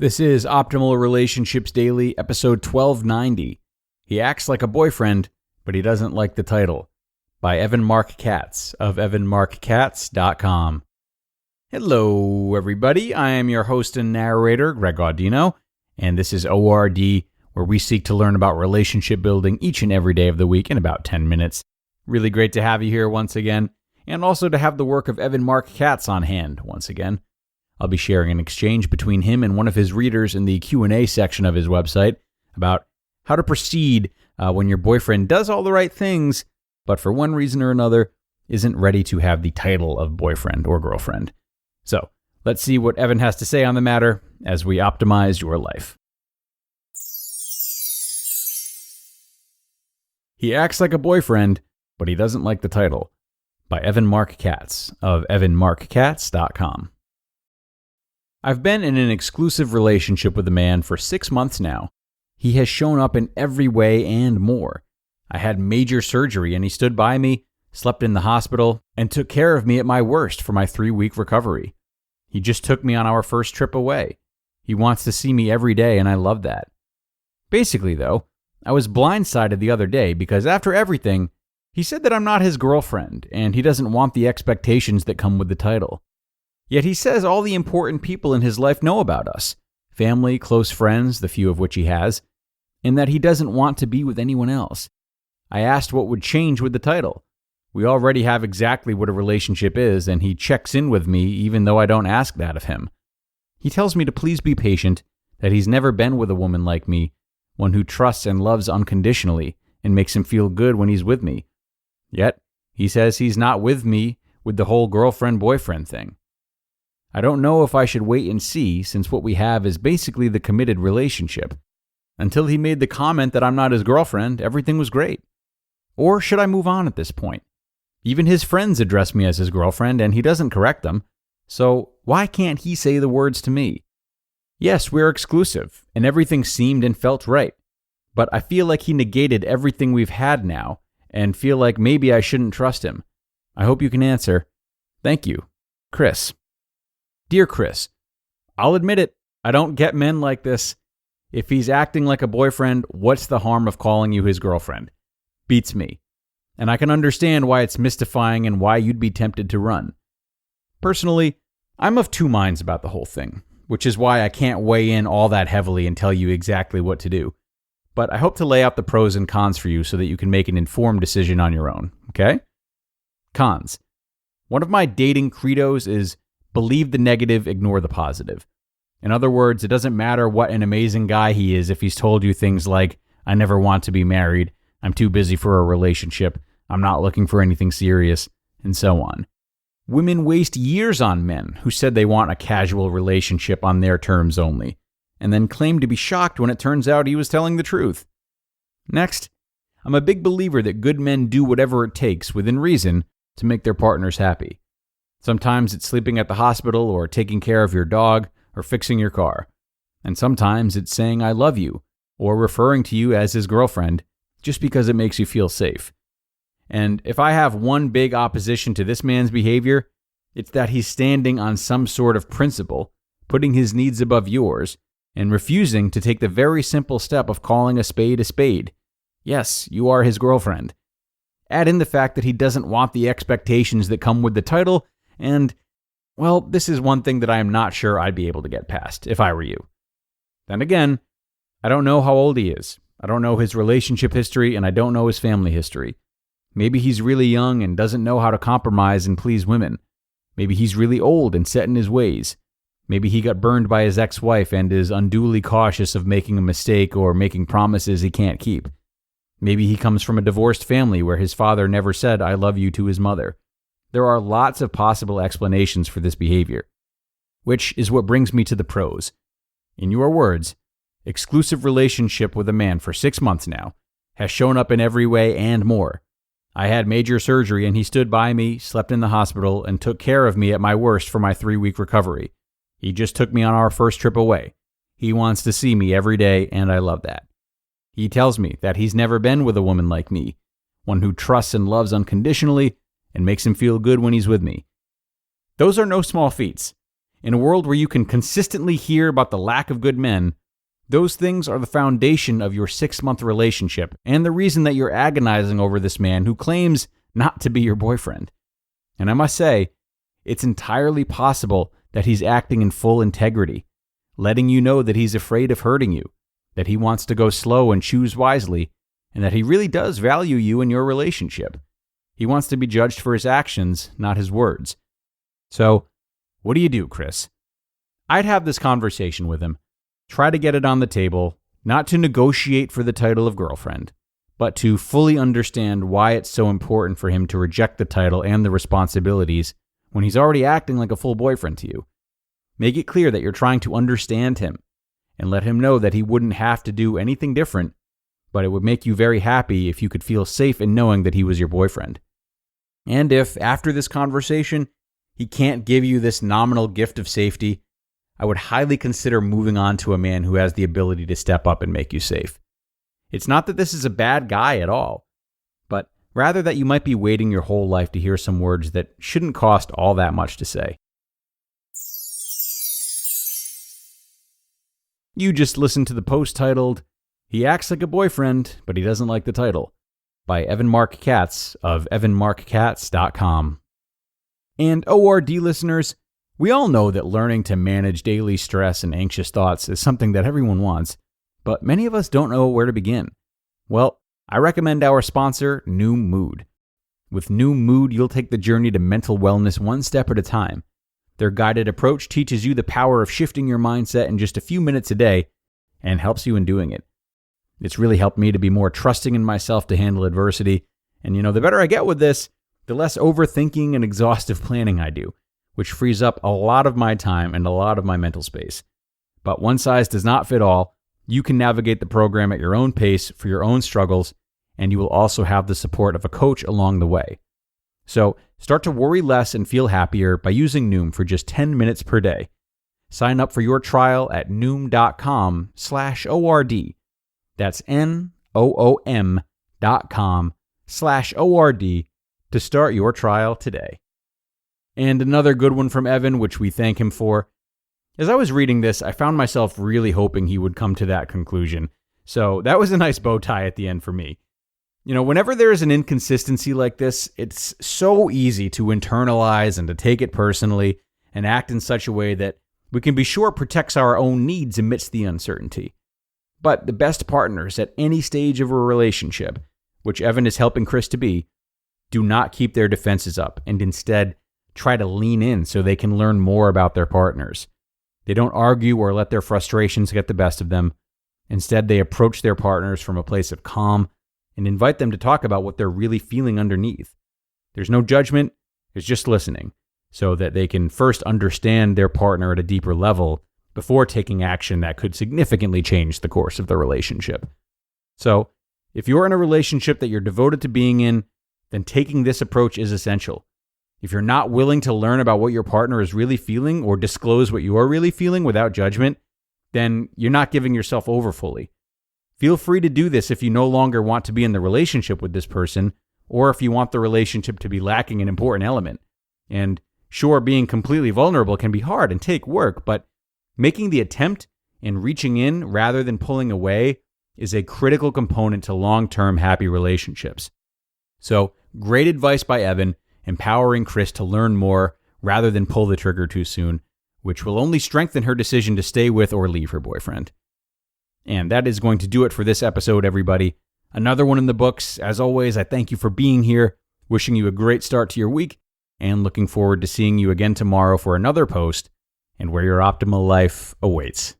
This is Optimal Relationships Daily, episode 1290. He acts like a boyfriend, but he doesn't like the title. By Evan Marc Katz of evanmarckatz.com. Hello, everybody. I am your host and narrator, Greg Audino, and this is ORD, where we seek to learn about relationship building each and every day of the week in about 10 minutes. Really great to have you here once again, and also to have the work of Evan Marc Katz on hand once again. I'll be sharing an exchange between him and one of his readers in the Q&A section of his website about how to proceed when your boyfriend does all the right things, but for one reason or another isn't ready to have the title of boyfriend or girlfriend. So, let's see what Evan has to say on the matter as we optimize your life. He acts like a boyfriend, but he doesn't like the title. By Evan Marc Katz of evanmarckatz.com. I've been in an exclusive relationship with a man for 6 months now. He has shown up in every way and more. I had major surgery and he stood by me, slept in the hospital, and took care of me at my worst for my 3-week recovery. He just took me on our first trip away. He wants to see me every day and I love that. Basically though, I was blindsided the other day because after everything, he said that I'm not his girlfriend and he doesn't want the expectations that come with the title. Yet he says all the important people in his life know about us, family, close friends, the few of which he has, and that he doesn't want to be with anyone else. I asked what would change with the title. We already have exactly what a relationship is, and he checks in with me even though I don't ask that of him. He tells me to please be patient, that he's never been with a woman like me, one who trusts and loves unconditionally and makes him feel good when he's with me. Yet, he says he's not with me with the whole girlfriend-boyfriend thing. I don't know if I should wait and see, since what we have is basically the committed relationship. Until he made the comment that I'm not his girlfriend, everything was great. Or should I move on at this point? Even his friends address me as his girlfriend, and he doesn't correct them. So why can't he say the words to me? Yes, we're exclusive, and everything seemed and felt right. But I feel like he negated everything we've had now, and feel like maybe I shouldn't trust him. I hope you can answer. Thank you. Chris. Dear Chris, I'll admit it, I don't get men like this. If he's acting like a boyfriend, what's the harm of calling you his girlfriend? Beats me. And I can understand why it's mystifying and why you'd be tempted to run. Personally, I'm of two minds about the whole thing, which is why I can't weigh in all that heavily and tell you exactly what to do. But I hope to lay out the pros and cons for you so that you can make an informed decision on your own, okay? Cons. One of my dating credos is believe the negative, ignore the positive. In other words, it doesn't matter what an amazing guy he is if he's told you things like, I never want to be married, I'm too busy for a relationship, I'm not looking for anything serious, and so on. Women waste years on men who said they want a casual relationship on their terms only, and then claim to be shocked when it turns out he was telling the truth. Next, I'm a big believer that good men do whatever it takes, within reason, to make their partners happy. Sometimes it's sleeping at the hospital or taking care of your dog or fixing your car. And sometimes it's saying I love you or referring to you as his girlfriend just because it makes you feel safe. And if I have one big opposition to this man's behavior, it's that he's standing on some sort of principle, putting his needs above yours, and refusing to take the very simple step of calling a spade a spade. Yes, you are his girlfriend. Add in the fact that he doesn't want the expectations that come with the title. And, well, this is one thing that I am not sure I'd be able to get past if I were you. Then again, I don't know how old he is. I don't know his relationship history, and I don't know his family history. Maybe he's really young and doesn't know how to compromise and please women. Maybe he's really old and set in his ways. Maybe he got burned by his ex-wife and is unduly cautious of making a mistake or making promises he can't keep. Maybe he comes from a divorced family where his father never said, I love you to his mother. There are lots of possible explanations for this behavior, which is what brings me to the pros. In your words, exclusive relationship with a man for 6 months now, has shown up in every way and more. I had major surgery and he stood by me, slept in the hospital, and took care of me at my worst for my 3-week recovery. He just took me on our first trip away. He wants to see me every day, and I love that. He tells me that he's never been with a woman like me, one who trusts and loves unconditionally and makes him feel good when he's with me. Those are no small feats. In a world where you can consistently hear about the lack of good men, those things are the foundation of your 6-month relationship and the reason that you're agonizing over this man who claims not to be your boyfriend. And I must say, it's entirely possible that he's acting in full integrity, letting you know that he's afraid of hurting you, that he wants to go slow and choose wisely, and that he really does value you and your relationship. He wants to be judged for his actions, not his words. So, what do you do, Chris? I'd have this conversation with him, try to get it on the table, not to negotiate for the title of girlfriend, but to fully understand why it's so important for him to reject the title and the responsibilities when he's already acting like a full boyfriend to you. Make it clear that you're trying to understand him, and let him know that he wouldn't have to do anything different, but it would make you very happy if you could feel safe in knowing that he was your boyfriend. And if, after this conversation, he can't give you this nominal gift of safety, I would highly consider moving on to a man who has the ability to step up and make you safe. It's not that this is a bad guy at all, but rather that you might be waiting your whole life to hear some words that shouldn't cost all that much to say. You just listened to the post titled, "He Acts Like a Boyfriend, but He Doesn't Like the Title," by Evan Marc Katz of evanmarckatz.com. And ORD listeners, we all know that learning to manage daily stress and anxious thoughts is something that everyone wants, but many of us don't know where to begin. Well, I recommend our sponsor, Noom Mood. With Noom Mood, you'll take the journey to mental wellness one step at a time. Their guided approach teaches you the power of shifting your mindset in just a few minutes a day and helps you in doing it. It's really helped me to be more trusting in myself to handle adversity. And the better I get with this, the less overthinking and exhaustive planning I do, which frees up a lot of my time and a lot of my mental space. But one size does not fit all. You can navigate the program at your own pace for your own struggles, and you will also have the support of a coach along the way. So start to worry less and feel happier by using Noom for just 10 minutes per day. Sign up for your trial at noom.com/ORD. That's NOOM.com/ORD to start your trial today. And another good one from Evan, which we thank him for. As I was reading this, I found myself really hoping he would come to that conclusion. So that was a nice bow tie at the end for me. Whenever there is an inconsistency like this, it's so easy to internalize and to take it personally and act in such a way that we can be sure protects our own needs amidst the uncertainty. But the best partners at any stage of a relationship, which Evan is helping Chris to be, do not keep their defenses up and instead try to lean in so they can learn more about their partners. They don't argue or let their frustrations get the best of them. Instead, they approach their partners from a place of calm and invite them to talk about what they're really feeling underneath. There's no judgment, there's just listening, so that they can first understand their partner at a deeper level before taking action that could significantly change the course of the relationship. So, if you're in a relationship that you're devoted to being in, then taking this approach is essential. If you're not willing to learn about what your partner is really feeling or disclose what you're really feeling without judgment, then you're not giving yourself over fully. Feel free to do this if you no longer want to be in the relationship with this person, or if you want the relationship to be lacking an important element. And sure, being completely vulnerable can be hard and take work, but making the attempt and reaching in rather than pulling away is a critical component to long-term happy relationships. So, great advice by Evan, empowering Chris to learn more rather than pull the trigger too soon, which will only strengthen her decision to stay with or leave her boyfriend. And that is going to do it for this episode, everybody. Another one in the books. As always, I thank you for being here, wishing you a great start to your week, and looking forward to seeing you again tomorrow for another post and where your optimal life awaits.